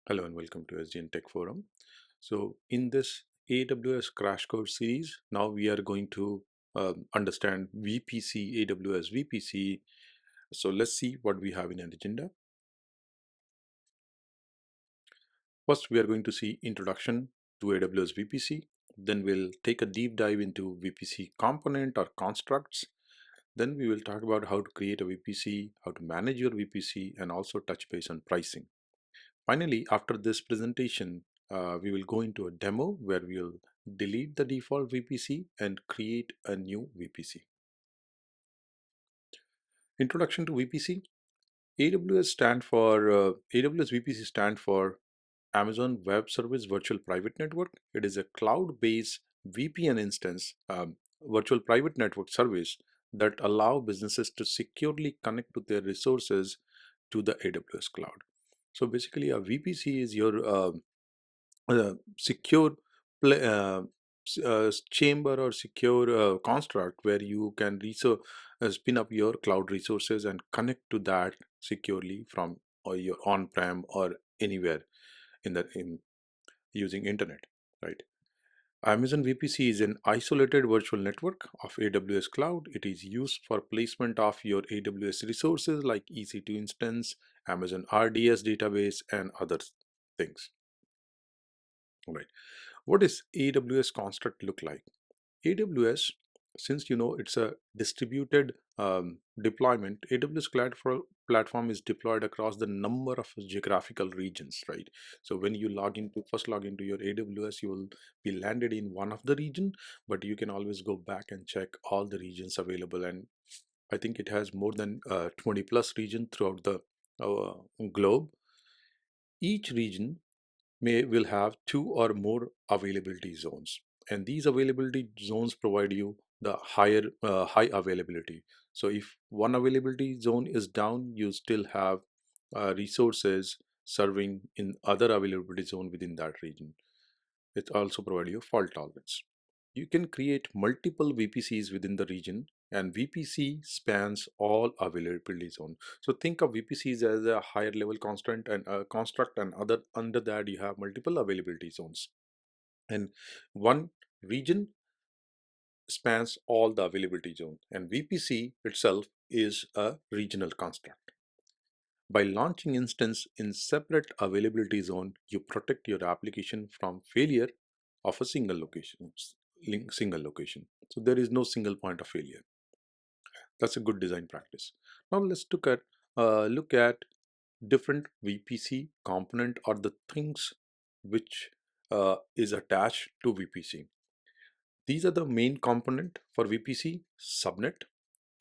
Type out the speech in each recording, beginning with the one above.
Hello and welcome to SGN Tech Forum. So in this AWS Crash Course series, now we are going to understand VPC, AWS VPC. So let's see what we have in an agenda. First, we are going to see introduction to AWS VPC. Then we'll take a deep dive into VPC component or constructs. Then we will talk about how to create a VPC, how to manage your VPC, and also touch base on pricing. Finally, after this presentation, we will go into a demo where we'll delete the default VPC and create a new VPC. Introduction to VPC. AWS VPC stand for Amazon Web Service Virtual Private Network. It is a cloud-based VPN instance, virtual private network service that allow businesses to securely connect to their resources to the AWS cloud. So basically, a VPC is your secure chamber or secure construct where you can spin up your cloud resources and connect to that securely from or your on-prem or anywhere in using internet, right? Amazon VPC is an isolated virtual network of AWS cloud. It is used for placement of your AWS resources like EC2 instance, Amazon RDS database, and other things. Right. What does AWS construct look like? AWS, since you know it's a distributed deployment, AWS platform is deployed across the number of geographical regions, right? So when you first log into your AWS, you will be landed in one of the region, but you can always go back and check all the regions available. And I think it has more than 20 plus region throughout the globe. Each region will have two or more availability zones, and these availability zones provide you the high availability. So if one availability zone is down, you still have resources serving in other availability zone within that region. It also provides you fault tolerance. You can create multiple VPCs within the region, and VPC spans all availability zone. So think of VPCs as a higher level constant and construct, and other under that you have multiple availability zones. And one region spans all the availability zone, and VPC itself is a regional construct. By launching instance in separate availability zone, you protect your application from failure of a single location. So there is no single point of failure. That's a good design practice. Now let's look at different VPC component or the things which is attached to VPC. These are the main component for VPC: subnet,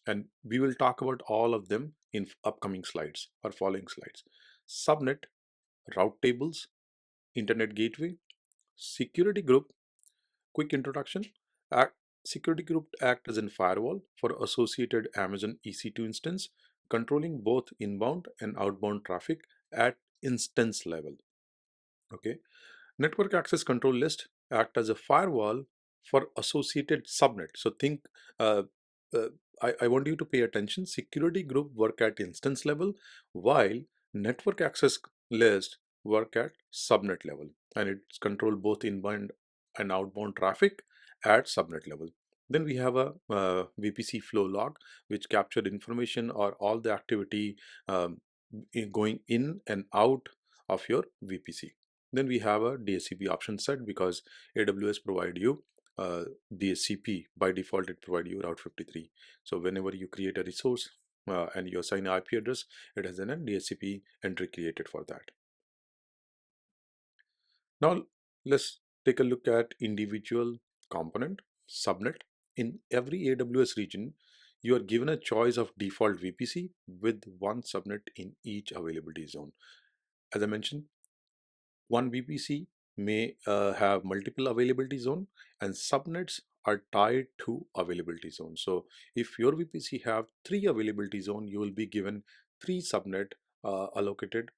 and we will talk about all of them in upcoming slides or following slides. Subnet, route tables, internet gateway, security group. Quick introduction. Act, Security group act as a firewall for associated Amazon EC2 instance, controlling both inbound and outbound traffic at instance level. Okay. Network access control list act as a firewall for associated subnet. So think, uh, uh, I want you to pay attention. Security group work at instance level, while network access list work at subnet level, and it's control both inbound and outbound traffic at subnet level. Then we have a VPC flow log, which captured information or all the activity going in and out of your VPC. Then we have a DHCP option set because AWS provide you DHCP. By default it provide you Route 53. So whenever you create a resource and you assign an IP address, it has an DHCP entry created for that. Now let's take a look at individual component. Subnet. In every AWS region, you are given a choice of default VPC with one subnet in each availability zone. As I mentioned, one VPC may have multiple availability zone, and subnets are tied to availability zone. So if your VPC have three availability zone, you will be given three subnet allocated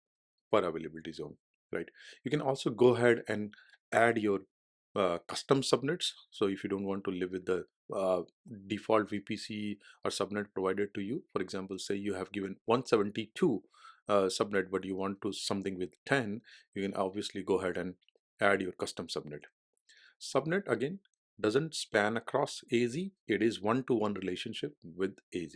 per availability zone, right? You can also go ahead and add your custom subnets. So if you don't want to live with the default VPC or subnet provided to you, for example, say you have given 172 subnet, but you want to something with 10, you can obviously go ahead and add your custom subnet. Subnet again doesn't span across AZ, it is one-to-one relationship with AZ.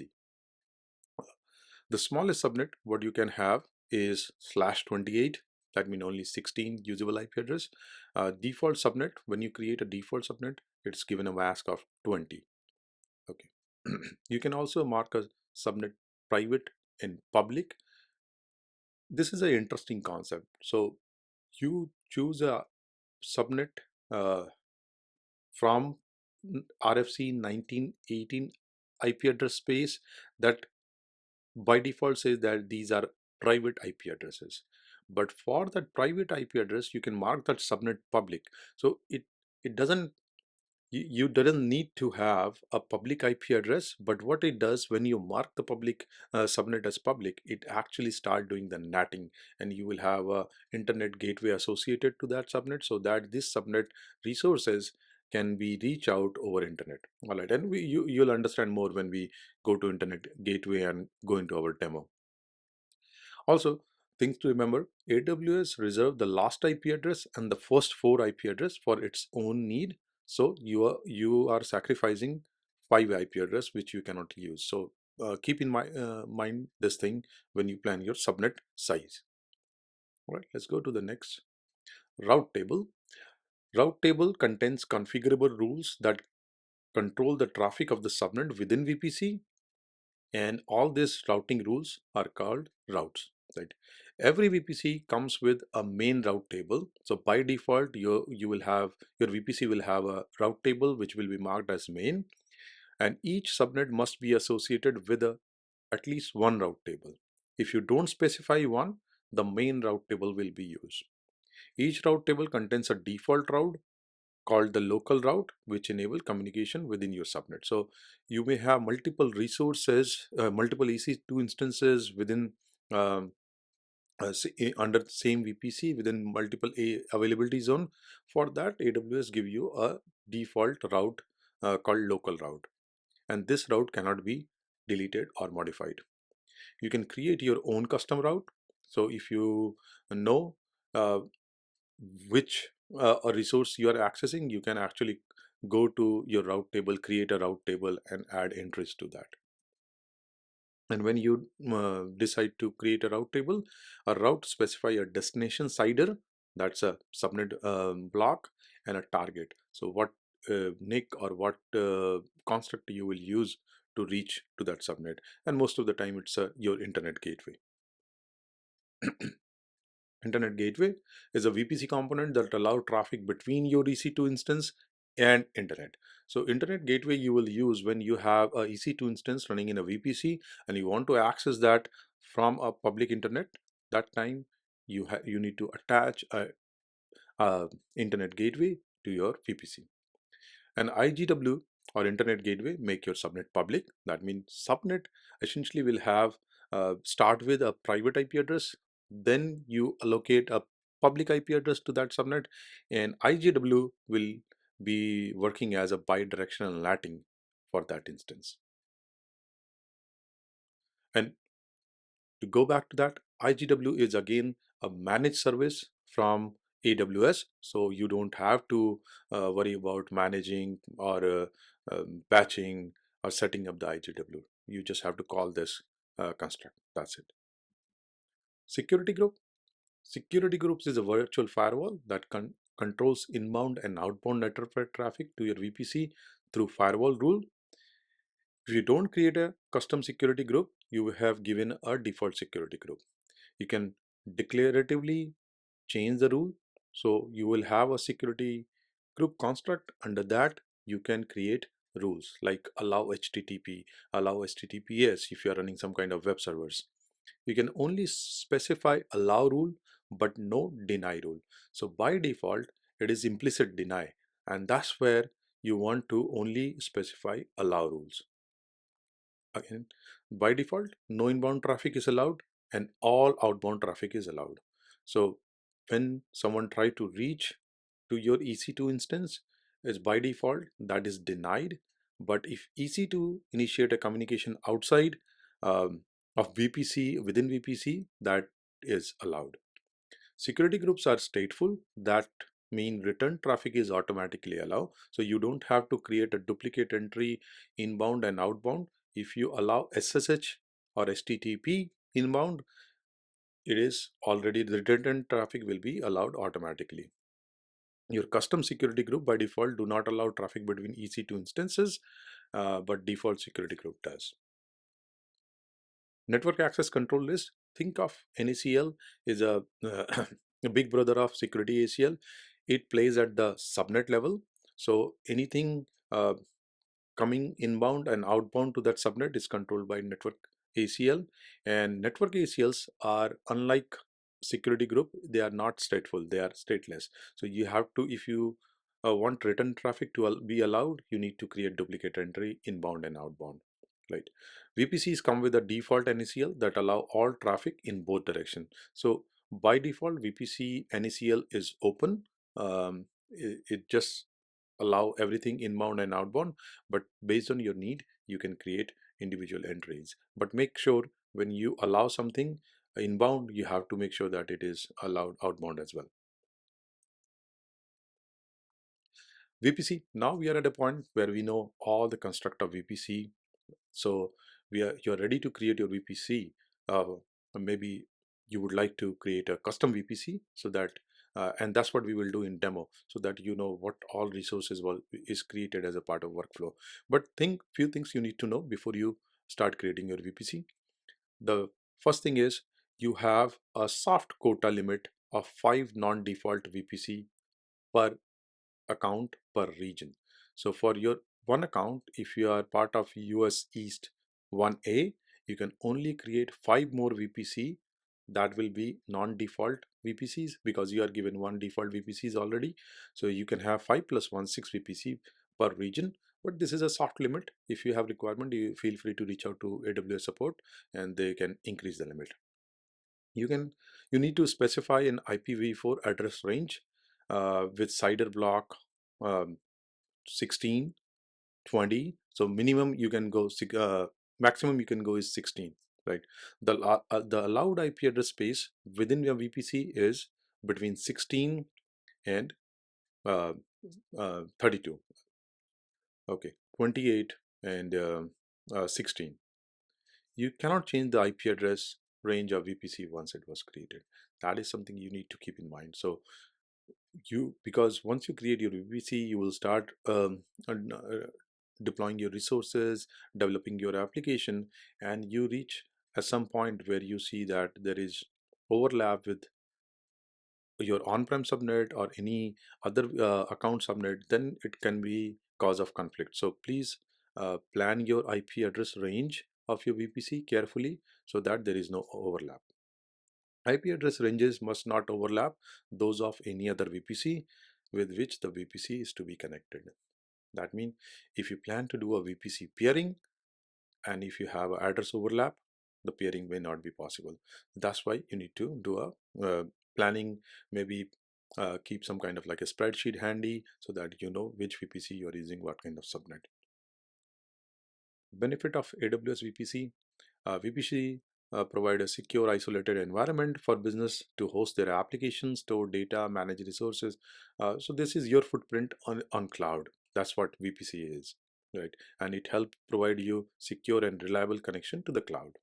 The smallest subnet what you can have is /28. That means only 16 usable IP address. Default subnet, when you create a default subnet, it's given a mask of 20. Okay. You can also mark a subnet private and public. This is an interesting concept. So you choose a subnet uh, from RFC 1918 IP address space that by default says that these are private IP addresses. But for that private IP address, you can mark that subnet public. So it doesn't, you doesn't need to have a public IP address, but what it does when you mark the public subnet as public, it actually start doing the natting, and you will have a internet gateway associated to that subnet, so that this subnet resources can be reach out over internet. All right, and you'll understand more when we go to internet gateway and go into our demo. Also, things to remember, AWS reserve the last IP address and the first 4 IP address for its own need. So you are sacrificing 5 IP address which you cannot use. So keep in mind this thing when you plan your subnet size. All right, let's go to the next. Route table. Route table contains configurable rules that control the traffic of the subnet within VPC, and all these routing rules are called routes, right? Every VPC comes with a main route table. So by default, you will have your VPC will have a route table which will be marked as main, and each subnet must be associated with at least one route table. If you don't specify one, the main route table will be used. Each route table contains a default route called the local route, which enable communication within your subnet. So you may have multiple resources, multiple EC2 instances within under the same VPC within multiple availability zone. For that, AWS give you a default route called local route, and this route cannot be deleted or modified. You can create your own custom route. So if you know uh, which a resource you are accessing, you can actually go to your route table, create a route table, and add entries to that. And when you decide to create a route table, a route specify a destination CIDR, that's a subnet block, and a target. So what nick or what construct you will use to reach to that subnet, and most of the time it's your internet gateway. Internet gateway is a VPC component that allow traffic between your EC2 instance and internet. So internet gateway you will use when you have a EC2 instance running in a VPC and you want to access that from a public internet. That time you need to attach a internet gateway to your VPC. An IGW or internet gateway make your subnet public. That means subnet essentially will have start with a private IP address, then you allocate a public IP address to that subnet, and IGW will be working as a bidirectional NATing for that instance. And to go back to that, IGW is again a managed service from AWS, so you don't have to worry about managing or batching or setting up the IGW. You just have to call this construct. That's it. Security group. Security groups is a virtual firewall that controls inbound and outbound network traffic to your VPC through firewall rule. If you don't create a custom security group, you have given a default security group. You can declaratively change the rule. So you will have a security group construct. Under that, you can create rules like allow HTTP, allow HTTPS if you are running some kind of web servers. You can only specify allow rule, but no deny rule. So by default, it is implicit deny, and that's where you want to only specify allow rules. Again, by default, no inbound traffic is allowed and all outbound traffic is allowed. So when someone try to reach to your EC2 instance, is by default that is denied. But if EC2 initiate a communication outside, um, of VPC within VPC that is allowed. Security groups are stateful, that mean return traffic is automatically allowed. So you don't have to create a duplicate entry inbound and outbound. If you allow SSH or HTTP inbound, it is already the return traffic will be allowed automatically. Your custom security group by default do not allow traffic between EC2 instances, but default security group does. Network access control list. Think of NACL is a big brother of security ACL. It plays at the subnet level. So anything coming inbound and outbound to that subnet is controlled by network ACL. And network ACLs are unlike security group. They are not stateful. They are stateless. So you have to, if you want return traffic to be allowed, you need to create duplicate entry inbound and outbound. Right. VPCs come with a default NACL that allow all traffic in both directions. So by default, VPC NACL is open. It just allow everything inbound and outbound, but based on your need, you can create individual entries. But make sure when you allow something inbound, you have to make sure that it is allowed outbound as well. VPC. Now we are at a point where we know all the construct of VPC. So you're ready to create your VPC. Maybe you would like to create a custom VPC so that and that's what we will do in demo so that you know what all resources is created as a part of workflow. But few things you need to know before you start creating your VPC. The first thing is you have a soft quota limit of 5 non-default VPC per account per region. So for your one account, if you are part of US East 1A, you can only create 5 more VPC that will be non-default VPCs because you are given one default VPCs already. So you can have 5 plus 1, 6 VPC per region. But this is a soft limit. If you have requirement, you feel free to reach out to AWS support and they can increase the limit. You need to specify an IPv4 address range with CIDR block um, 16, 20. So minimum you can go maximum you can go is 16, right? The allowed IP address space within your VPC is between 16 and uh, 32. Okay, 28 and 16. You cannot change the IP address range of VPC once it was created. That is something you need to keep in mind. So because once you create your VPC, you will start deploying your resources, developing your application, and you reach at some point where you see that there is overlap with your on-prem subnet or any other account subnet, then it can be cause of conflict. So please plan your IP address range of your VPC carefully so that there is no overlap. IP address ranges must not overlap those of any other VPC with which the VPC is to be connected. That means if you plan to do a VPC peering and if you have an address overlap, the peering may not be possible. That's why you need to do a planning, maybe keep some kind of like a spreadsheet handy so that you know which VPC you are using, what kind of subnet. Benefit of AWS VPC. VPC provide a secure, isolated environment for business to host their applications, store data, manage resources. So this is your footprint on cloud. That's what VPC is, right? And it helps provide you secure and reliable connection to the cloud.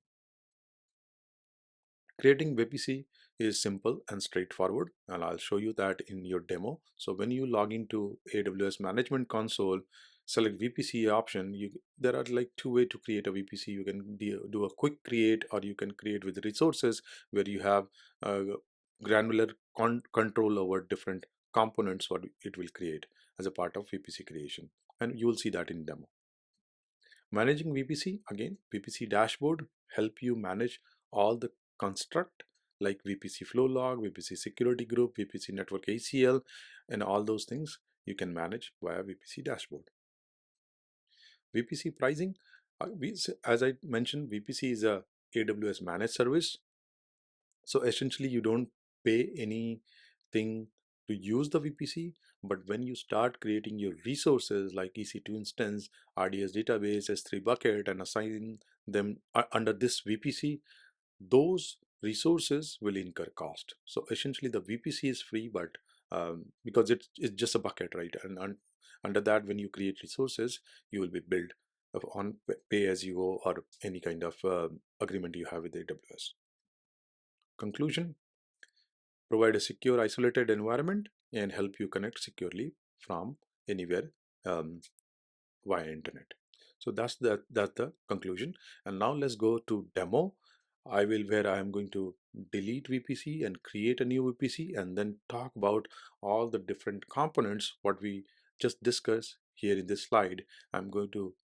Creating VPC is simple and straightforward, and I'll show you that in your demo. So when you log into AWS Management Console, select VPC option, there are like two ways to create a VPC. You can do a quick create, or you can create with resources where you have uh, granular control over different components what it will create as a part of VPC creation. And you will see that in demo. Managing VPC, again, VPC dashboard help you manage all the construct like VPC flow log, VPC security group, VPC network ACL, and all those things you can manage via VPC dashboard. VPC pricing, as I mentioned, VPC is a AWS managed service. So essentially you don't pay anything to use the VPC, but when you start creating your resources like EC2 instance, RDS database, S3 bucket, and assigning them under this VPC, those resources will incur cost. So essentially the VPC is free, but because it's just a bucket, right? And under that, when you create resources, you will be billed on pay as you go or any kind of agreement you have with AWS. Conclusion: provide a secure, isolated environment and help you connect securely from anywhere via internet. So that's the conclusion. And now let's go to demo. Where I am going to delete VPC and create a new VPC, and then talk about all the different components what we just discussed here in this slide. I'm going to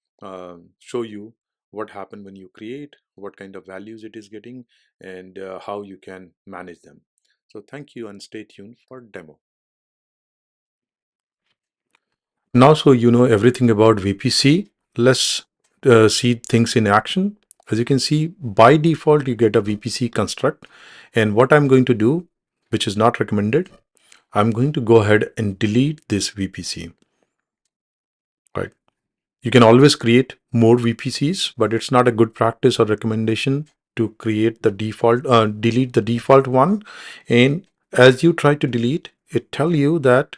show you what happened when you create, what kind of values it is getting, and how you can manage them. So thank you and stay tuned for demo. Now, so you know everything about VPC, let's see things in action. As you can see, by default, you get a VPC construct. And what I'm going to do, which is not recommended, I'm going to go ahead and delete this VPC, right? You can always create more VPCs, but it's not a good practice or recommendation to create the default, delete the default one. And as you try to delete, it tell you that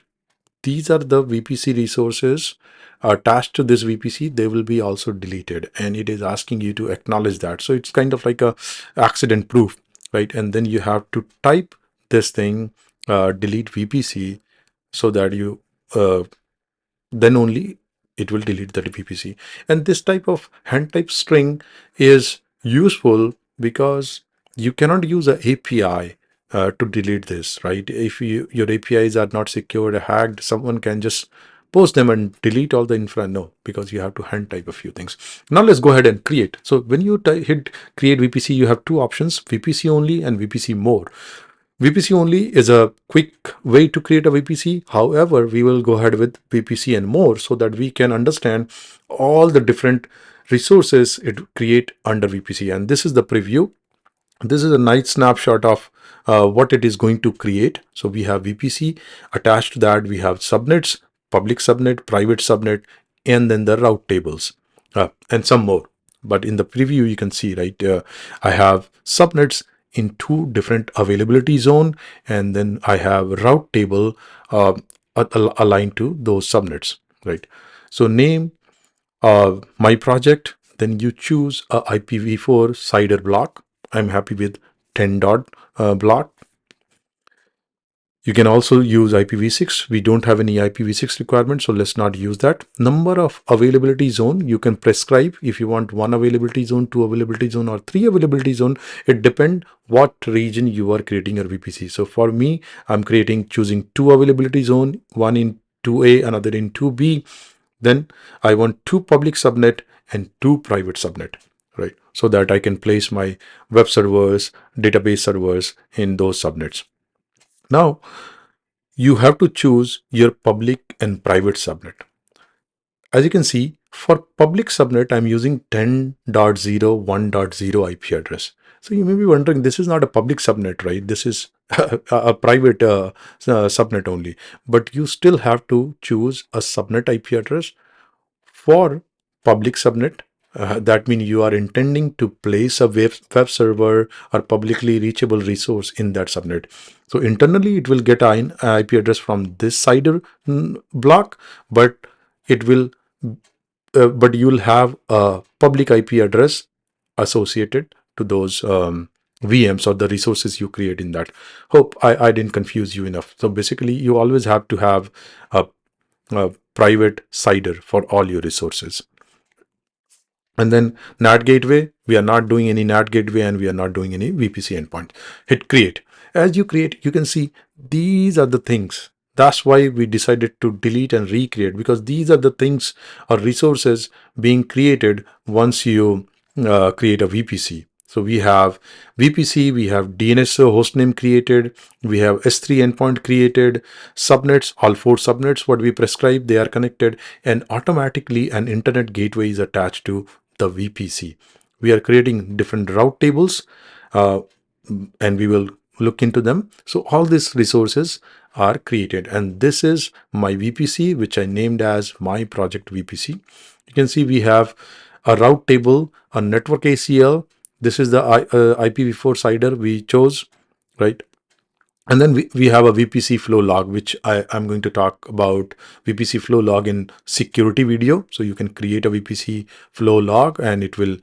these are the VPC resources attached to this VPC. They will be also deleted, and it is asking you to acknowledge that. So it's kind of like a accident proof, right? And then you have to type this thing, delete VPC, so that you then only it will delete the VPC. And this type of hand type string is useful because you cannot use an API to delete this, right? If your APIs are not secured, hacked, someone can just post them and delete all the infra. No, because you have to hand type a few things. Now let's go ahead and create. So when you hit create VPC, you have two options: VPC only and VPC more. VPC only is a quick way to create a VPC. However, we will go ahead with VPC and more so that we can understand all the different resources it create under VPC. And this is the preview. This is a nice snapshot of what it is going to create. So we have VPC. Attached to that, we have subnets, public subnet, private subnet, and then the route tables and some more. But in the preview, you can see, right, I have subnets in two different availability zone, and then I have route table aligned to those subnets, right? So name my project, then you choose a IPv4 CIDR block. I'm happy with 10 dot block. You can also use IPv6. We don't have any IPv6 requirement, so let's not use that. Number of availability zone, you can prescribe if you want one availability zone, two availability zone, or three availability zone. It depends what region you are creating your VPC. So for me, I'm choosing two availability zone, one in 2A, another in 2B. Then I want two public subnet and two private subnet, right? So that I can place my web servers, database servers in those subnets. Now, you have to choose your public and private subnet. As you can see, for public subnet, I'm using 10.0.1.0 IP address. So you may be wondering, this is not a public subnet, right? This is a private subnet only. But you still have to choose a subnet IP address for public subnet. That means you are intending to place a web server or publicly reachable resource in that subnet. So internally, it will get an IP address from this CIDR block, but it will, but you will have a public IP address associated to those VMs or the resources you create in that. Hope I didn't confuse you enough. So basically, you always have to have a private CIDR for all your resources. And then NAT gateway, we are not doing any NAT gateway and we are not doing any VPC endpoint. Hit create. As you create, you can see these are the things. That's why we decided to delete and recreate, because these are the things or resources being created once you create a VPC. So we have VPC, we have DNS hostname created, we have S3 endpoint created, subnets, all four subnets, what we prescribe, they are connected, and automatically an internet gateway is attached to the VPC. We are creating different route tables, and we will look into them. So all these resources are created. And this is my VPC, which I named as my project VPC. You can see we have a route table, a network ACL. This is the IPv4 CIDR we chose, right? And then we have a VPC flow log, which I'm going to talk about VPC flow log in security video. So you can create a VPC flow log and it will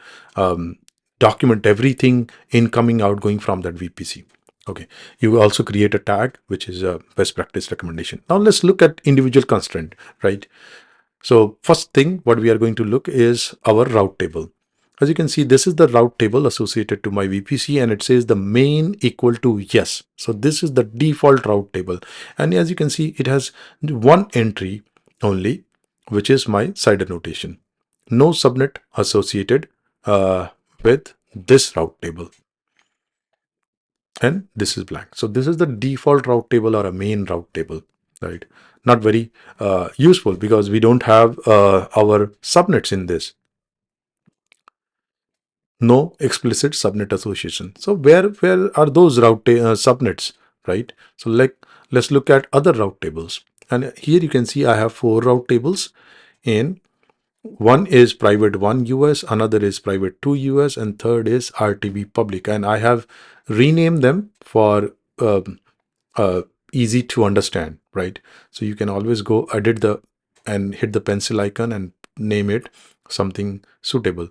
document everything incoming, outgoing from that VPC. Okay. You will also create a tag, which is a best practice recommendation. Now let's look at individual constraint, right? So first thing, what we are going to look is our route table. As you can see, this is the route table associated to my VPC and it says the main equal to yes. So this is the default route table. And as you can see, it has one entry only, which is my CIDR notation. No subnet associated with this route table. And this is blank. So this is the default route table or a main route table, right? Not very useful because we don't have our subnets in this. No explicit subnet association. So where are those subnets, right? So let's look at other route tables. And here you can see I have 4 route tables. In one is private 1 US, another is private 2 US, and third is RTB public. And I have renamed them for uh, easy to understand, right? So you can always go edit and hit the pencil icon and name it something suitable,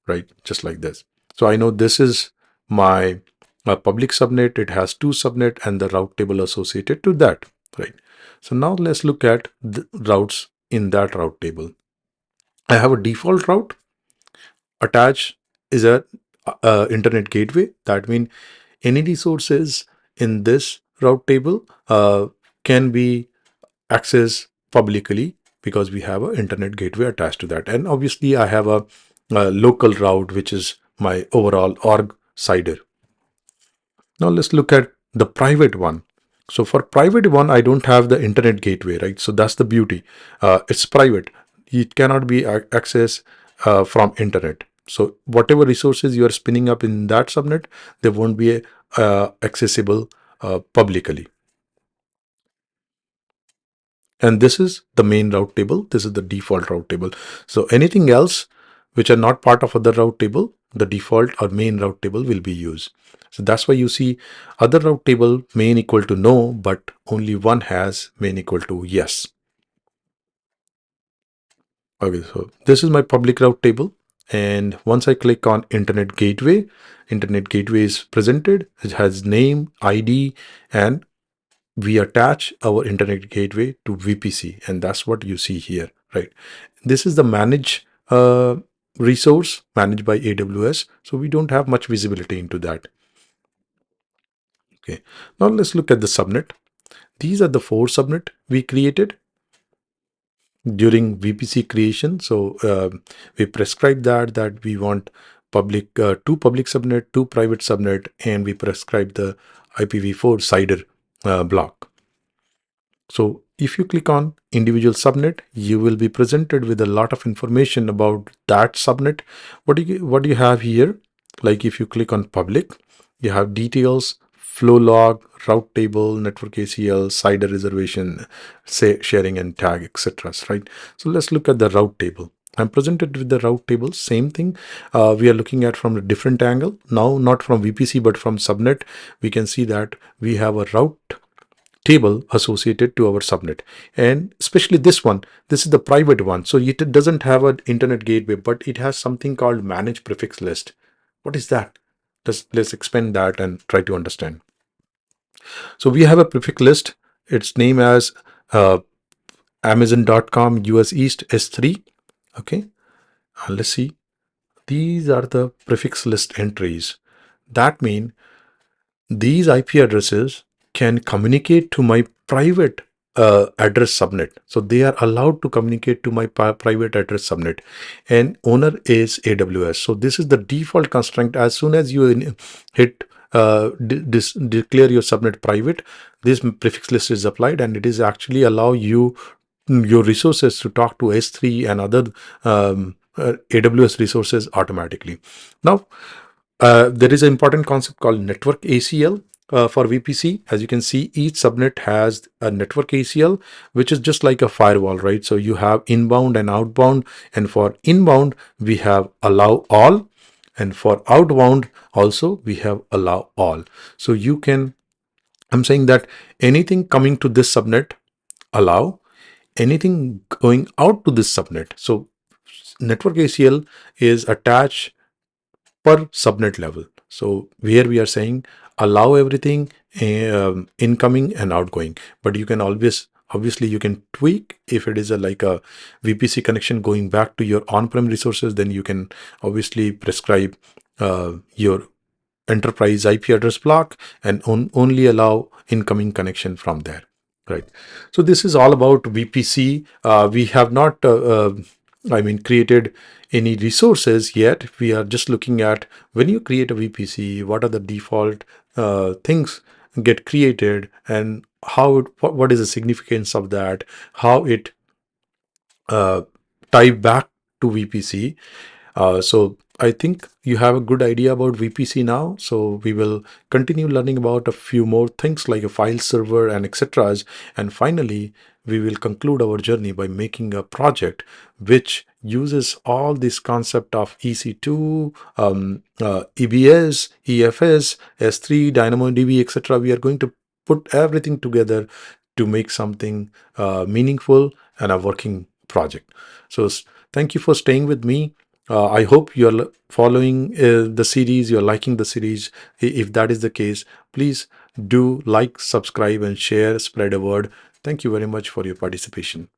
right? Just like this. So I know this is my public subnet. It has 2 subnet and the route table associated to that, right? So now let's look at the routes in that route table. I have a default route. Attached is a internet gateway. That means any resources in this route table can be accessed publicly because we have an internet gateway attached to that. And obviously I have a local route, which is my overall org CIDR. Now let's look at the private one. So for private one, I don't have the internet gateway, right? So that's the beauty. It's private. It cannot be accessed from internet. So whatever resources you are spinning up in that subnet, they won't be accessible publicly. And this is the main route table. This is the default route table. So anything else which are not part of other route table, the default or main route table will be used. So that's why you see other route table main equal to no, but only one has main equal to yes. Okay, so this is my public route table. And once I click on internet gateway is presented. It has name, ID, and we attach our internet gateway to VPC, and that's what you see here, right? This is the manage resource managed by AWS, so we don't have much visibility into that. Okay, now let's look at the subnet. These are the 4 subnet we created during VPC creation. So we prescribed that we want public 2 public subnet, 2 private subnet, and we prescribed the IPv4 CIDR block. So if you click on individual subnet, you will be presented with a lot of information about that subnet. What do you have here? Like if you click on public, you have details, flow log, route table, network ACL, CIDR reservation, say sharing and tag, etc. Right? So let's look at the route table. I'm presented with the route table, same thing. We are looking at from a different angle. Now, not from VPC, but from subnet. We can see that we have a route table associated to our subnet, and especially this one, this is the private one, so it doesn't have an internet gateway, but it has something called manage prefix list. What is that? Let's expand that and try to understand. So we have a prefix list. Its name as amazon.com US East S3. Okay, let's see. These are the prefix list entries. That means these IP addresses can communicate to my private address subnet. So they are allowed to communicate to my private address subnet, and owner is AWS. So this is the default constraint. As soon as you hit declare your subnet private, this prefix list is applied, and it is actually allow you your resources to talk to S3 and other AWS resources automatically. Now, there is an important concept called network ACL. for VPC. As you can see, each subnet has a network ACL, which is just like a firewall, right? So you have inbound and outbound. And for inbound, we have allow all. And for outbound, also, we have allow all. So you can, I'm saying that anything coming to this subnet, allow, anything going out to this subnet. So network ACL is attached per subnet level. So here we are saying allow everything incoming and outgoing, but you can always obviously you can tweak if it is a like a VPC connection going back to your on-prem resources, then you can obviously prescribe your enterprise IP address block and only allow incoming connection from there. Right. So this is all about VPC. We have not, created any resources yet. We are just looking at when you create a VPC, what are the default things get created and how what is the significance of that, how it uh, tie back to VPC. So I think you have a good idea about VPC now. So we will continue learning about a few more things like a file server and etc. And finally, we will conclude our journey by making a project which uses all this concept of EC2, EBS, EFS, S3, DynamoDB, etc. We are going to put everything together to make something meaningful and a working project. So thank you for staying with me. I hope you're following the series, you're liking the series. If that is the case, please do like, subscribe, and share, spread a word. Thank you very much for your participation.